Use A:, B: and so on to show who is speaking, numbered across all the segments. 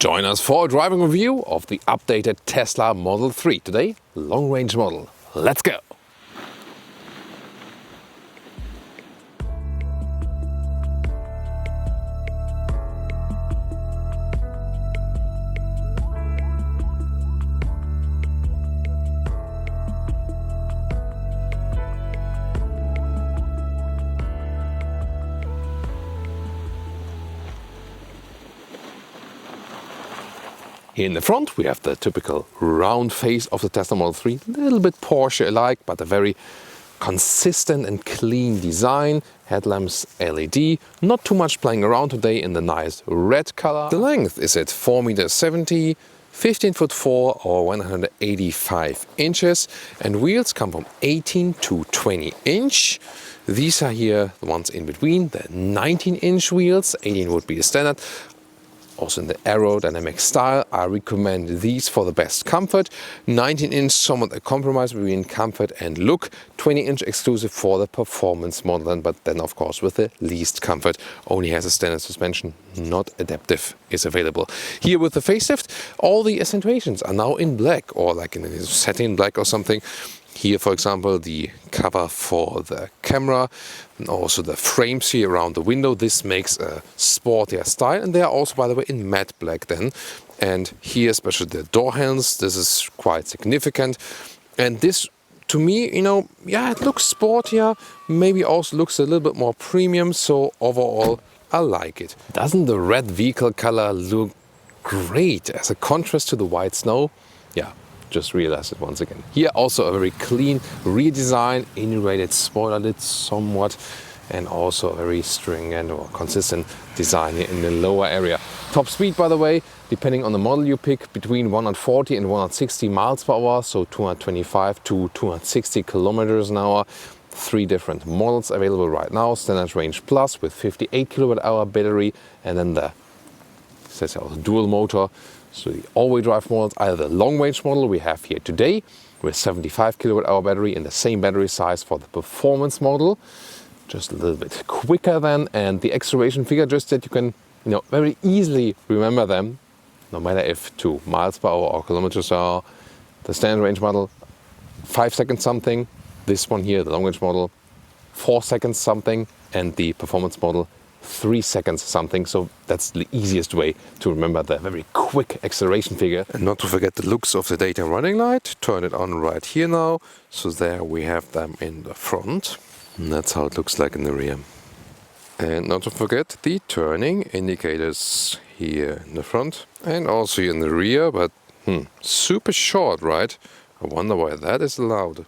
A: Join us for a driving review of the updated Tesla Model 3. Today, long-range model. Let's go! Here in the front we have the typical round face of the Tesla Model 3, a little bit Porsche-alike, but a very consistent and clean design. Headlamps LED, not too much playing around today in the nice red color. The length is at 4.70 meters, 15'4" or 185 inches, and wheels come from 18 to 20 inch. These are here the ones in between, the 19-inch wheels. 18 would be the standard. Also in the aerodynamic style, I recommend these for the best comfort. 19-inch, somewhat a compromise between comfort and look. 20-inch exclusive for the performance model, but then of course with the least comfort. Only has a standard suspension, not adaptive is available. Here with the facelift, all the accentuations are now in black, or like in a satin black or something. Here, for example, the cover for the camera and also the frames here around the window. This makes a sportier style, and they are also, by the way, in matte black then. And here, especially the door handles, this is quite significant. And this, to me, you know, yeah, it looks sportier, maybe also looks a little bit more premium. So overall, I like it. Doesn't the red vehicle color look great as a contrast to the white snow? Yeah. Just realized it once again. Here also a very clean redesign, integrated spoiler lid somewhat, and also a very stringent or consistent design here in the lower area. Top speed, by the way, depending on the model you pick, between 140 and 160 miles per hour, so 225 to 260 kilometers an hour. 3 different models available right now. Standard Range Plus with 58 kilowatt-hour battery, and then the says also dual motor. So the all-wheel drive models, either the long-range model we have here today with 75 kilowatt-hour battery in the same battery size for the performance model, just a little bit quicker than, and the acceleration figure just that you can, you know, very easily remember them, no matter if 2 miles per hour or kilometers per hour. The standard range model, 5 seconds something. This one here, the long-range model, 4 seconds something, and the performance model, 3 seconds something. So that's the easiest way to remember the very quick acceleration figure. And not to forget the looks of the daytime running light. Turn it on right here now. So there we have them in the front. And that's how it looks like in the rear. And not to forget the turning indicators here in the front and also here in the rear, but super short, right? I wonder why that is allowed.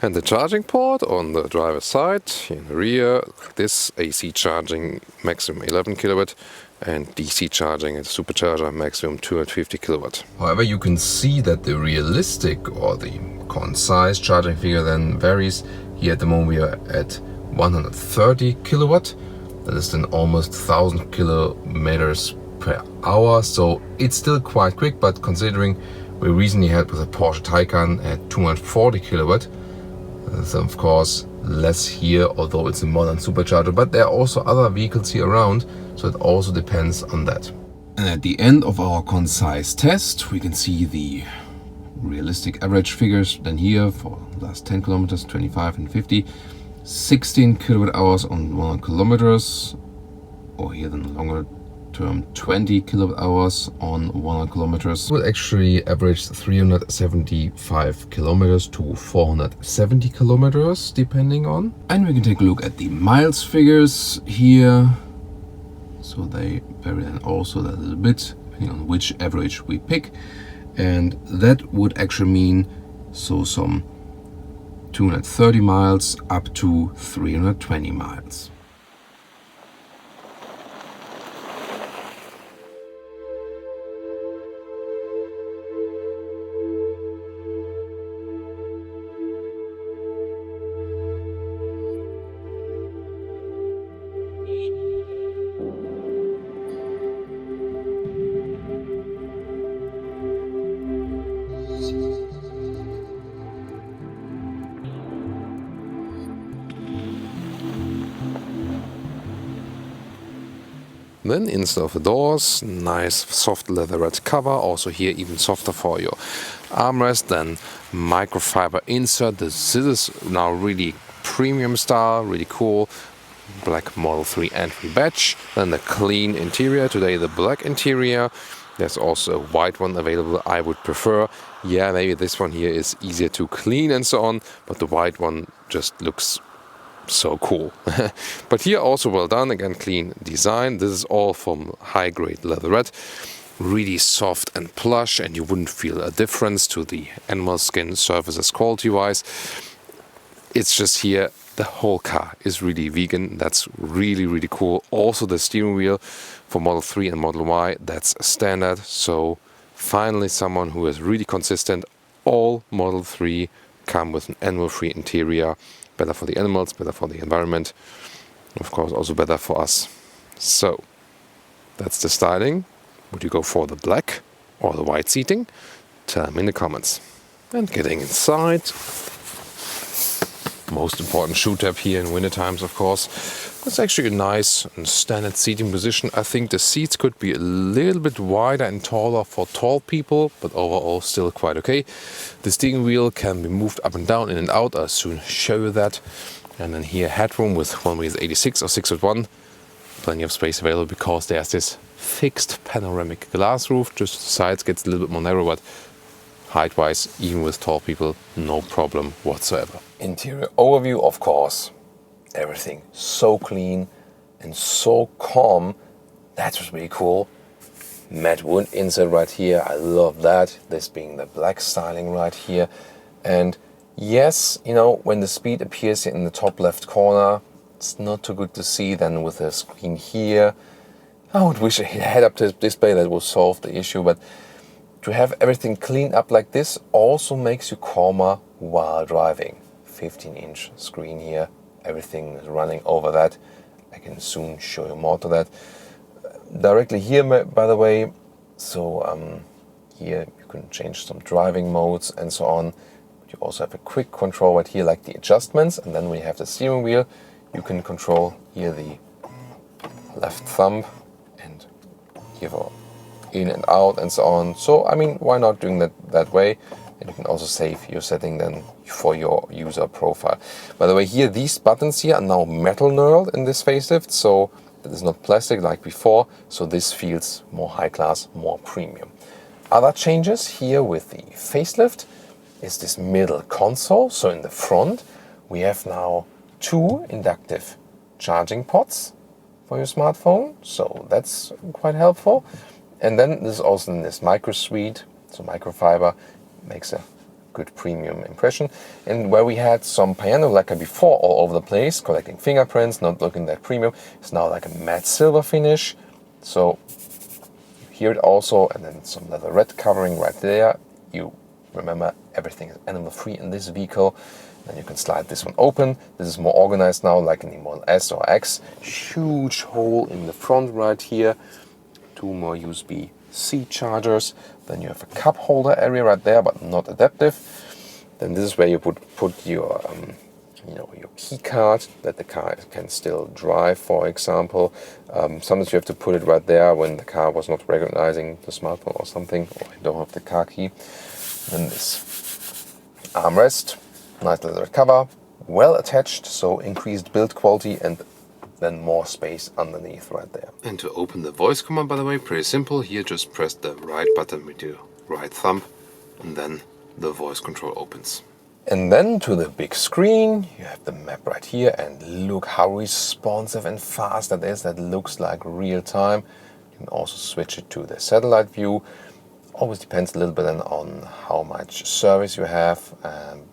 A: And the charging port on the driver's side, in the rear, this AC charging maximum 11 kilowatt and DC charging and supercharger maximum 250 kilowatt. However, you can see that the realistic or the concise charging figure then varies. Here at the moment we are at 130 kilowatt. That is then almost 1000 kilometers per hour. So it's still quite quick, but considering we recently had with a Porsche Taycan at 240 kilowatt, so of course less here, although it's a modern supercharger, but there are also other vehicles here around, so it also depends on that. And at the end of our concise test, we can see the realistic average figures. Then here for last 10 kilometers, 25 and 50, 16 kilowatt hours on 100 kilometers, or here then longer term 20 kilowatt hours on 100 kilometers. Will actually average 375 kilometers to 470 kilometers depending on. And we can take a look at the miles figures here. So they vary then also a little bit depending on which average we pick. And that would actually mean some 230 miles up to 320 miles. Then inside of the doors, nice soft leatherette cover, also here even softer for your armrest. Then microfiber insert. This is now really premium style, really cool. Black Model 3 entry badge. Then the clean interior, today the black interior. There's also a white one available, I would prefer. Yeah, maybe this one here is easier to clean and so on, but the white one just looks so cool. But here also well done, again clean design. This is all from high-grade leatherette. Really soft and plush, and you wouldn't feel a difference to the animal skin surfaces quality-wise. It's just here, the whole car is really vegan. That's really, really cool. Also the steering wheel for Model 3 and Model Y, that's standard. So finally someone who is really consistent. All Model 3 come with an animal-free interior. Better for the animals, better for the environment. Of course also better for us. So that's the styling. Would you go for the black or the white seating? Tell me in the comments. And getting inside. Most important shoe tab here in winter times, of course. It's actually a nice and standard seating position. I think the seats could be a little bit wider and taller for tall people, but overall still quite okay. The steering wheel can be moved up and down, in and out. I'll soon show you that. And then here headroom with 1m86 or 6'1". Plenty of space available because there's this fixed panoramic glass roof. Just the sides gets a little bit more narrow, but height-wise, even with tall people, no problem whatsoever. Interior overview, of course. Everything so clean and so calm. That was really cool. Matte wood insert right here. I love that. This being the black styling right here. And yes, you know, when the speed appears in the top left corner, it's not too good to see then with the screen here. I would wish a head-up display that would solve the issue, but to have everything cleaned up like this also makes you calmer while driving. 15-inch screen here, everything is running over that. I can soon show you more to that. Directly here, by the way, so here you can change some driving modes and so on. You also have a quick control right here, like the adjustments, and then when you have the steering wheel, you can control here the left thumb and here for in and out and so on. So I mean, why not doing that way? And you can also save your setting then for your user profile. By the way, here these buttons here are now metal knurled in this facelift, so it is not plastic like before. So this feels more high class, more premium. Other changes here with the facelift is this middle console. So in the front we have now 2 inductive charging ports for your smartphone. So that's quite helpful. And then there's also in this micro suite, so microfiber makes a good premium impression. And where we had some piano lacquer before all over the place, collecting fingerprints, not looking that premium, it's now like a matte silver finish. So you hear it also, and then some leatherette covering right there. You remember everything is animal free in this vehicle. Then you can slide this one open. This is more organized now, like in the Model S or X. Huge hole in the front right here. 2 more USB-C chargers. Then you have a cup holder area right there, but not adaptive. Then this is where you would put your, your key card that the car can still drive, for example. Sometimes you have to put it right there when the car was not recognizing the smartphone or something, or you don't have the car key. Then this armrest, nice leather cover, well attached, so increased build quality and then more space underneath right there. And to open the voice command, by the way, pretty simple. Here just press the right button with your right thumb and then the voice control opens. And then to the big screen, you have the map right here, and look how responsive and fast that is. That looks like real time. You can also switch it to the satellite view. Always depends a little bit on how much service you have,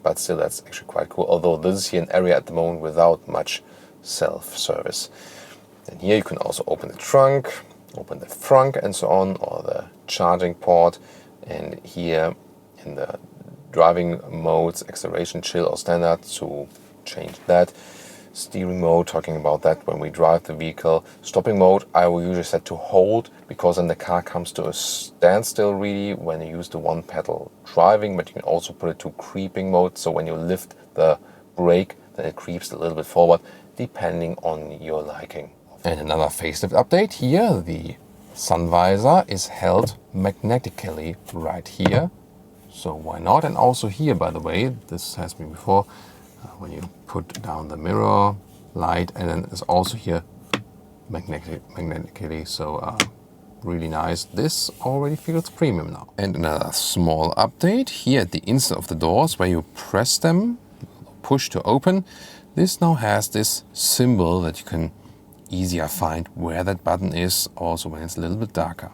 A: but still that's actually quite cool. Although this is here an area at the moment without much self-service. And here you can also open the trunk, open the frunk and so on, or the charging port. And here in the driving modes, acceleration, chill or standard, to change that. Steering mode, talking about that when we drive the vehicle. Stopping mode, I will usually set to hold, because then the car comes to a standstill really when you use the one pedal driving, but you can also put it to creeping mode, so when you lift the brake, then it creeps a little bit forward, depending on your liking. And another facelift update here, the sun visor is held magnetically right here. So why not? And also here, by the way, this has been before, when you put down the mirror light, and then it's also here magnetically, so really nice. This already feels premium now. And another small update here at the inside of the doors, where you press them, push to open, this now has this symbol that you can easier find where that button is, also when it's a little bit darker.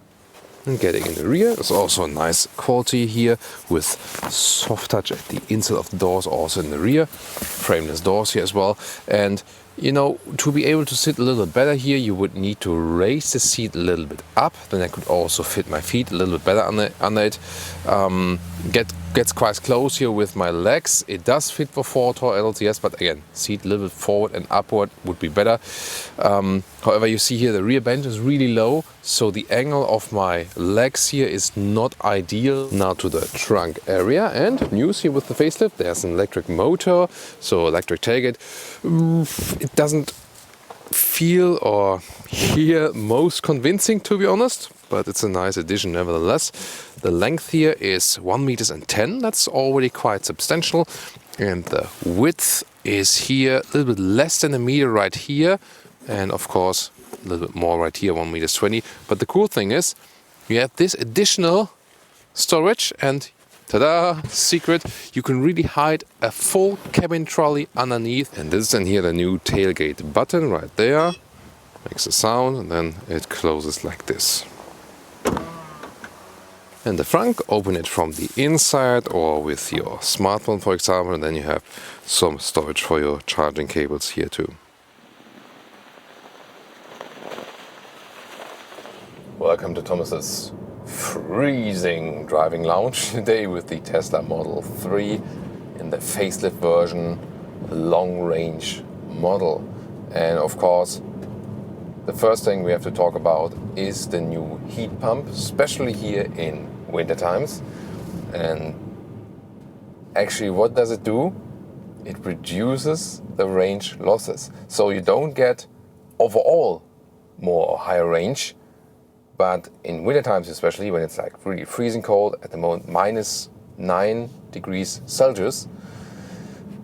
A: And getting in the rear is also a nice quality here with soft touch at the inside of the doors, also in the rear, frameless doors here as well. And you know, to be able to sit a little bit better here, you would need to raise the seat a little bit up. Then I could also fit my feet a little bit better under it. Gets quite close here with my legs. It does fit for 4 tall adults, yes, but again, seat a little bit forward and upward would be better. However, you see here the rear bench is really low, so the angle of my legs here is not ideal. Now to the trunk area, and news here with the facelift, there's an electric motor, so electric tailgate. It doesn't feel or hear most convincing, to be honest, but it's a nice addition nevertheless. The length here is 1 meters and 10. That's already quite substantial, and the width is here a little bit less than a meter right here, and of course a little bit more right here, 1 meters 20. But the cool thing is you have this additional storage, and ta-da, secret, you can really hide a full cabin trolley underneath. And this is then here the new tailgate button right there. Makes a sound, and then it closes like this. And the front, open it from the inside or with your smartphone, for example, and then you have some storage for your charging cables here too. Welcome to Thomas's freezing driving lounge today with the Tesla Model 3 in the facelift version, long range model. And of course, the first thing we have to talk about is the new heat pump, especially here in winter times. And actually, what does it do? It reduces the range losses. So you don't get overall more or higher range, but in winter times, especially when it's like really freezing cold, at the moment -9 degrees Celsius,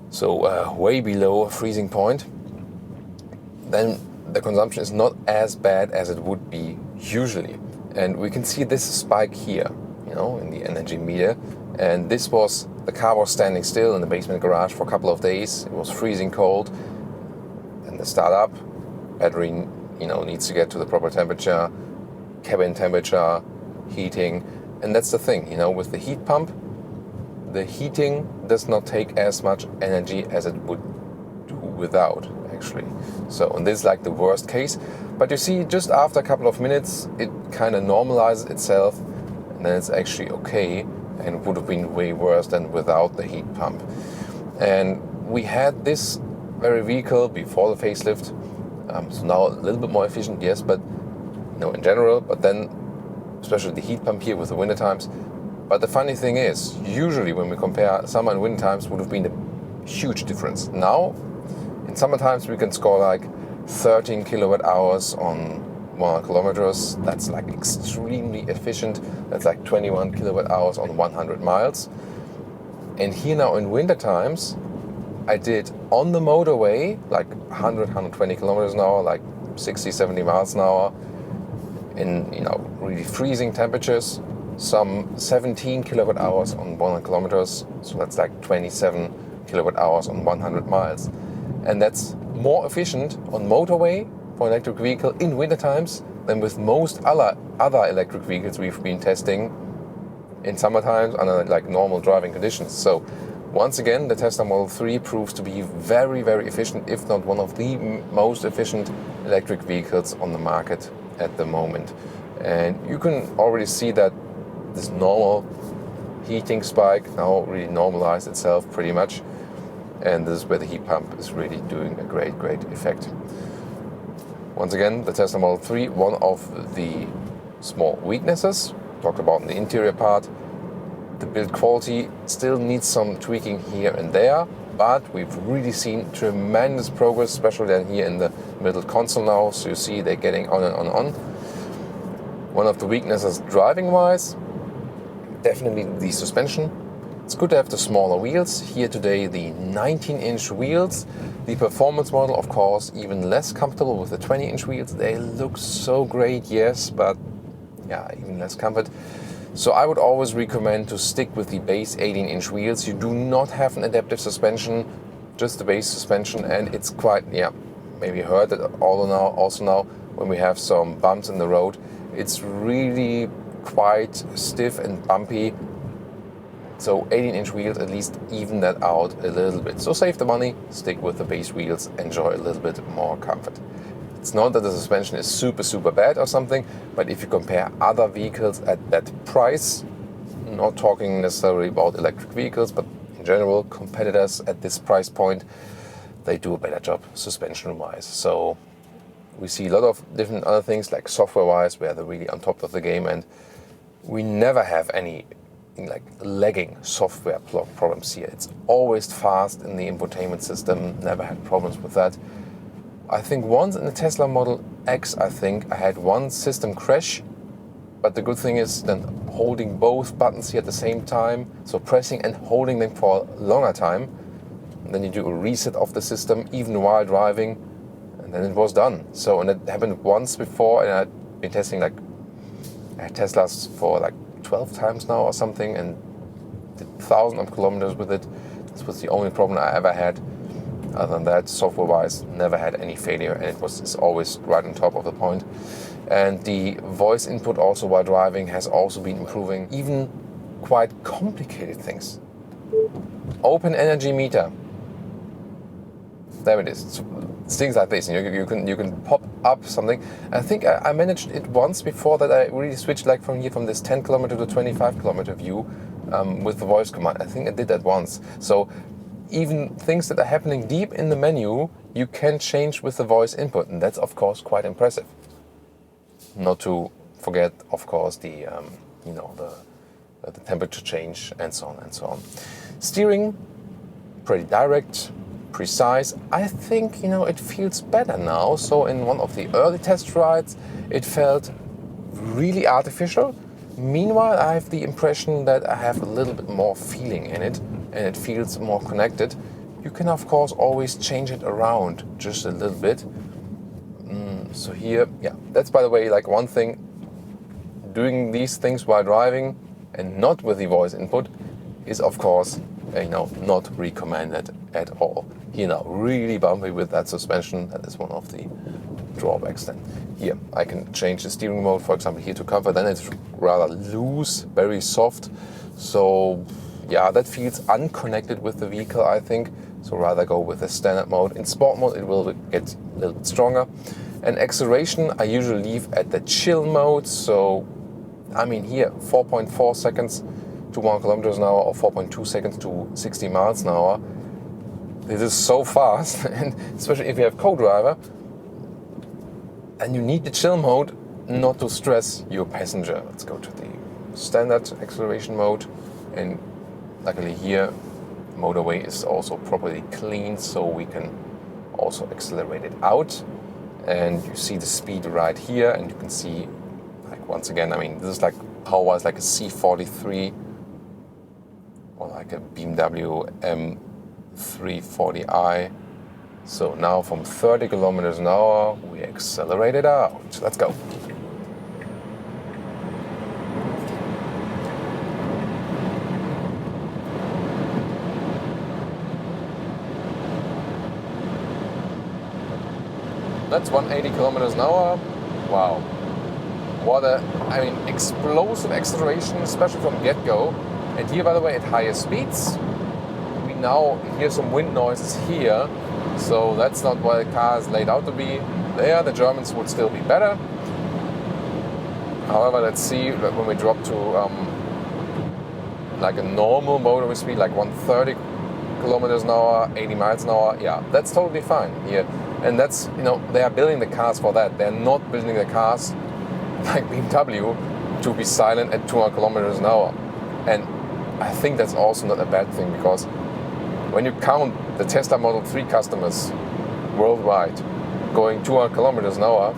A: so way below freezing point, then the consumption is not as bad as it would be usually. And we can see this spike here, you know, in the energy meter. And this was, the car was standing still in the basement garage for a couple of days. It was freezing cold. And the startup, battery, you know, needs to get to the proper temperature, cabin temperature, heating. And that's the thing, you know, with the heat pump, the heating does not take as much energy as it would do without, actually. So, and this is like the worst case. But you see, just after a couple of minutes, it kind of normalizes itself, and then it's actually okay, and it would have been way worse than without the heat pump. And we had this very vehicle before the facelift, so now a little bit more efficient, yes, but you know, in general, but then especially the heat pump here with the winter times. But the funny thing is, usually when we compare summer and winter times, would have been a huge difference. Now, in summer times, we can score like 13 kilowatt hours on 100 kilometers. That's like extremely efficient. That's like 21 kilowatt hours on 100 miles. And here now in winter times, I did on the motorway like 100, 120 kilometers an hour, like 60, 70 miles an hour, in, you know, really freezing temperatures, some 17 kilowatt hours on 100 kilometers. So that's like 27 kilowatt hours on 100 miles. And that's more efficient on motorway for an electric vehicle in winter times than with most other electric vehicles we've been testing in summer times under like normal driving conditions. So once again, the Tesla Model 3 proves to be very, very efficient, if not one of the most efficient electric vehicles on the market at the moment. And you can already see that this normal heating spike now really normalized itself pretty much. And this is where the heat pump is really doing a great effect. Once again, the Tesla Model 3, one of the small weaknesses, talked about in the interior part. The build quality still needs some tweaking here and there, but we've really seen tremendous progress, especially then here in the middle console now. So you see they're getting on and on and on. One of the weaknesses driving-wise, definitely the suspension. It's good to have the smaller wheels. Here today the 19-inch wheels. The performance model, of course, even less comfortable with the 20-inch wheels. They look so great, yes, but yeah, even less comfort. So I would always recommend to stick with the base 18-inch wheels. You do not have an adaptive suspension, just the base suspension, and it's quite, yeah, maybe you heard it also now when we have some bumps in the road. It's really quite stiff and bumpy. So 18-inch wheels at least even that out a little bit. So save the money, stick with the base wheels, enjoy a little bit more comfort. It's not that the suspension is super bad or something, but if you compare other vehicles at that price, not talking necessarily about electric vehicles, but in general, competitors at this price point, they do a better job suspension-wise. So we see a lot of different other things like software-wise, where they're really on top of the game, and we never have any like lagging software problems here. It's always fast in the infotainment system, never had problems with that. I think once in the Tesla Model X, I had one system crash, but the good thing is then holding both buttons here at the same time, so pressing and holding them for a longer time, and then you do a reset of the system even while driving, and then it was done. So, and it happened once before, and I've been testing I had Teslas for like 12 times now or something, and did thousands of kilometers with it. This was the only problem I ever had. Other than that, software-wise, never had any failure, and it's always right on top of the point. And the voice input also while driving has also been improving, even quite complicated things. Open energy meter. There it is. So, things like this. You can pop up something. I think I managed it once before that I really switched like from this 10 kilometer to 25 kilometer view with the voice command. I think I did that once. So even things that are happening deep in the menu, you can change with the voice input, and that's of course quite impressive. Not to forget, of course, the temperature change and so on and so on. Steering, pretty direct, precise. I think it feels better now. So in one of the early test rides, it felt really artificial. Meanwhile, I have the impression that I have a little bit more feeling in it, and it feels more connected. You can of course always change it around just a little bit. So here, yeah, that's by the way like one thing. Doing these things while driving and not with the voice input is of course not recommended at all. Here now, really bumpy with that suspension. That is one of the drawbacks. Then here I can change the steering mode, for example, here to comfort. Then it's rather loose, very soft. So yeah, that feels unconnected with the vehicle, I think. So rather go with the standard mode. In sport mode, it will get a little bit stronger. And acceleration, I usually leave at the chill mode. So I mean here, 4.4 seconds to 1 kilometers an hour, or 4.2 seconds to 60 miles an hour. This is so fast, and especially if you have co-driver, and you need the chill mode not to stress your passenger. Let's go to the standard acceleration mode, and luckily here, motorway is also properly cleaned, so we can also accelerate it out. And you see the speed right here, and you can see, like once again, I mean, this is like power-wise like a C43 or like a BMW M340i. So now from 30 kilometers an hour, we accelerate it out. Let's go. That's 180 kilometers an hour. Wow. What explosive acceleration, especially from get-go. And here, by the way, at higher speeds, we now hear some wind noises here. So that's not what the car is laid out to be. There, the Germans would still be better. However, let's see when we drop to like a normal motorway speed, like 130 kilometers an hour, 80 miles an hour. Yeah, that's totally fine here. And that's, they are building the cars for that. They're not building the cars like BMW to be silent at 200 kilometers an hour. And I think that's also not a bad thing, because when you count the Tesla Model 3 customers worldwide going 200 kilometers an hour,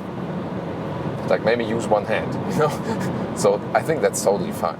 A: like maybe use one hand, you know? So I think that's totally fine.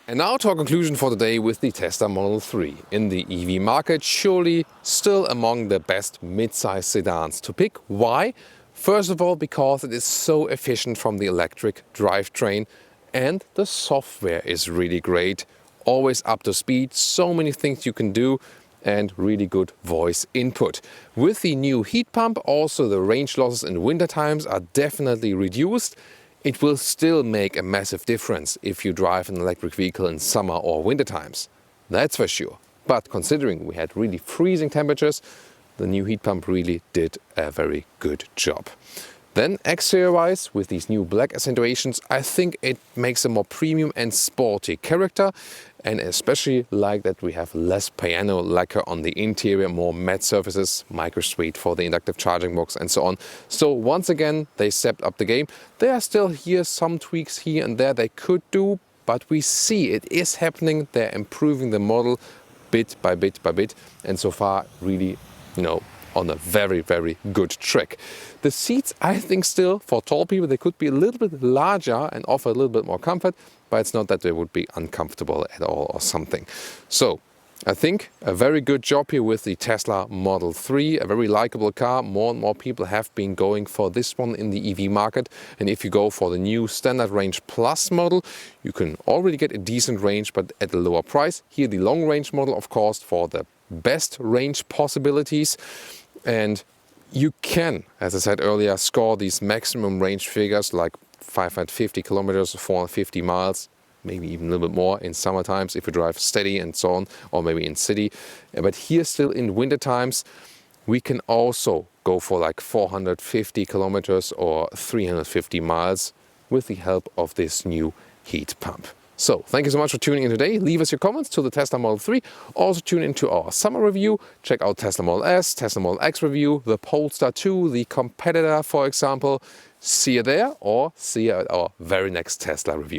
A: And now to our conclusion for today with the Tesla Model 3. In the EV market, surely still among the best mid-size sedans to pick. Why? First of all, because it is so efficient from the electric drivetrain, and the software is really great, always up to speed, so many things you can do, and really good voice input. With the new heat pump, also the range losses in winter times are definitely reduced. It will still make a massive difference if you drive an electric vehicle in summer or winter times. That's for sure. But considering we had really freezing temperatures, the new heat pump really did a very good job. Then exterior-wise, with these new black accentuations, I think it makes a more premium and sporty character, and especially like that we have less piano lacquer on the interior, more matte surfaces, micro-suite for the inductive charging box and so on. So once again, they stepped up the game. There are still here some tweaks here and there they could do, but we see it is happening. They're improving the model bit by bit by bit, and so far really, on a very, very good track. The seats, I think still, for tall people, they could be a little bit larger and offer a little bit more comfort, but it's not that they would be uncomfortable at all or something. So, I think a very good job here with the Tesla Model 3, a very likable car. More and more people have been going for this one in the EV market. And if you go for the new Standard Range Plus model, you can already get a decent range, but at a lower price. Here the long range model, of course, for the best range possibilities. And you can, as I said earlier, score these maximum range figures like 550 kilometers, 450 miles, maybe even a little bit more in summer times if you drive steady and so on, or maybe in city. But here still in winter times, we can also go for like 450 kilometers or 350 miles with the help of this new heat pump. So, thank you so much for tuning in today. Leave us your comments to the Tesla Model 3. Also tune into our summer review. Check out Tesla Model S, Tesla Model X review, the Polestar 2, the competitor, for example. See you there, or see you at our very next Tesla review.